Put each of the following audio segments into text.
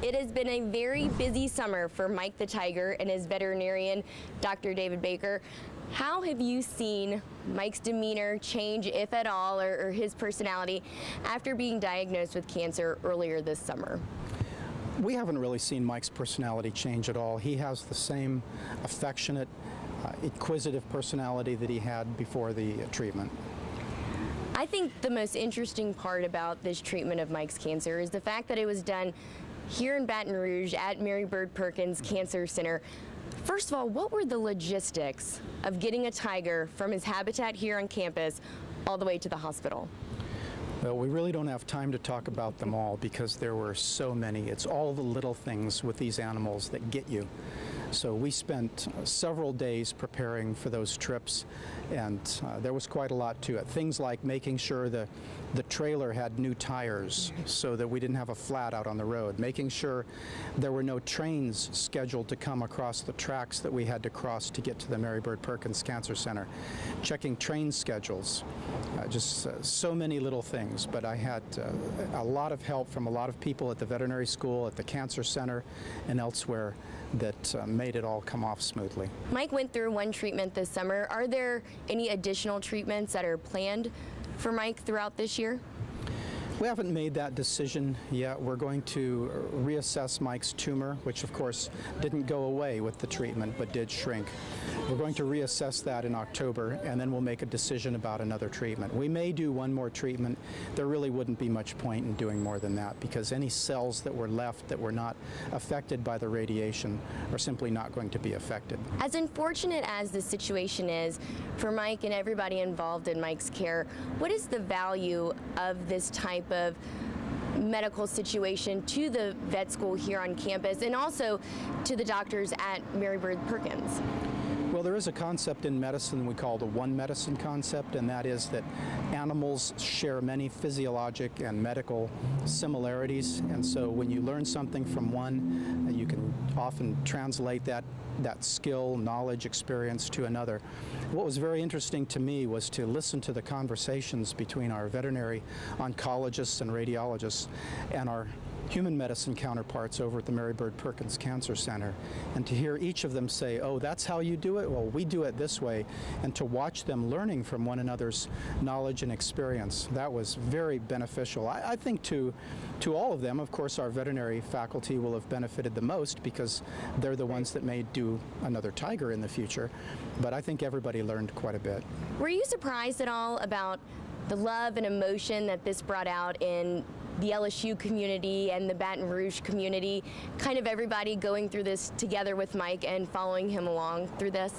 It has been a very busy summer for Mike the Tiger and his veterinarian, Dr. David Baker. How have you seen Mike's demeanor change, if at all, or his personality after being diagnosed with cancer earlier this summer? We haven't really seen Mike's personality change at all. He has the same affectionate, inquisitive personality that he had before the treatment. I think the most interesting part about this treatment of Mike's cancer is the fact that it was done here in Baton Rouge at Mary Bird Perkins Cancer Center. First of all, what were the logistics of getting a tiger from his habitat here on campus all the way to the hospital? Well, we really don't have time to talk about them all because there were so many. It's all the little things with these animals that get you. So we spent several days preparing for those trips, and there was quite a lot to it. Things like making sure the trailer had new tires so that we didn't have a flat out on the road, making sure there were no trains scheduled to come across the tracks that we had to cross to get to the Mary Bird Perkins Cancer Center, checking train schedules, just so many little things. But I had a lot of help from a lot of people at the veterinary school, at the cancer center, and elsewhere that made it all come off smoothly. Mike went through one treatment this summer. Are there any additional treatments that are planned for Mike throughout this year? We haven't made that decision yet. We're going to reassess Mike's tumor, which of course didn't go away with the treatment but did shrink. We're going to reassess that in October, and then we'll make a decision about another treatment. We may do one more treatment. There really wouldn't be much point in doing more than that because any cells that were left that were not affected by the radiation are simply not going to be affected. As unfortunate as the situation is for Mike and everybody involved in Mike's care, what is the value of this type of medical situation to the vet school here on campus and also to the doctors at Mary Bird Perkins? Well, there is a concept in medicine we call the one medicine concept, and that is that animals share many physiologic and medical similarities, and so when you learn something from one, you can often translate that skill, knowledge, experience to another. What was very interesting to me was to listen to the conversations between our veterinary oncologists and radiologists and our human medicine counterparts over at the Mary Bird Perkins Cancer Center, and to hear each of them say, oh, that's how you do it? Well, we do it this way, and to watch them learning from one another's knowledge and experience. That was very beneficial. I think to all of them. Of course, our veterinary faculty will have benefited the most because they're the ones that may do another tiger in the future, but I think everybody learned quite a bit. Were you surprised at all about the love and emotion that this brought out in the LSU community and the Baton Rouge community, kind of everybody going through this together with Mike and following him along through this?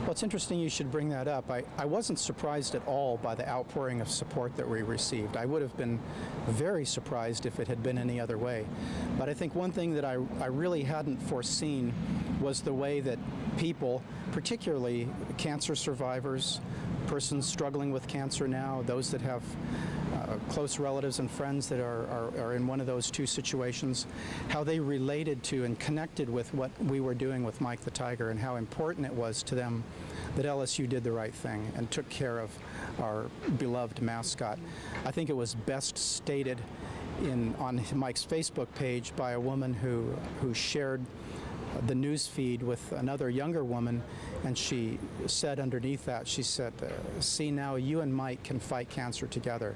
Well, it's interesting you should bring that up. I wasn't surprised at all by the outpouring of support that we received. I would have been very surprised if it had been any other way. But I think one thing that I really hadn't foreseen was the way that people, particularly cancer survivors, persons struggling with cancer now, those that have close relatives and friends that are in one of those two situations, how they related to and connected with what we were doing with Mike the Tiger and how important it was to them that LSU did the right thing and took care of our beloved mascot. I think it was best stated on Mike's Facebook page by a woman who shared the news feed with another younger woman, and she said underneath that, she said, see, now you and Mike can fight cancer together.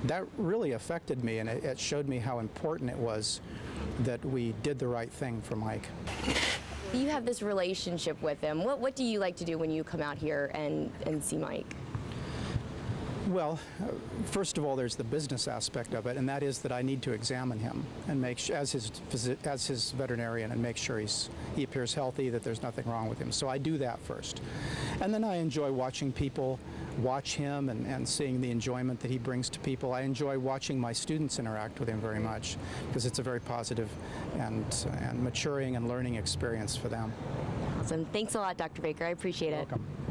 That really affected me, and it showed me how important it was that we did the right thing for Mike. You have this relationship with him. What do you like to do when you come out here and see Mike? Well, first of all, there's the business aspect of it, and that is that I need to examine him and make sure, as his veterinarian, and make sure he appears healthy, that there's nothing wrong with him. So I do that first. And then I enjoy watching people watch him and seeing the enjoyment that he brings to people. I enjoy watching my students interact with him very much because it's a very positive and maturing and learning experience for them. Awesome. Thanks a lot, Dr. Baker. I appreciate it. You're welcome.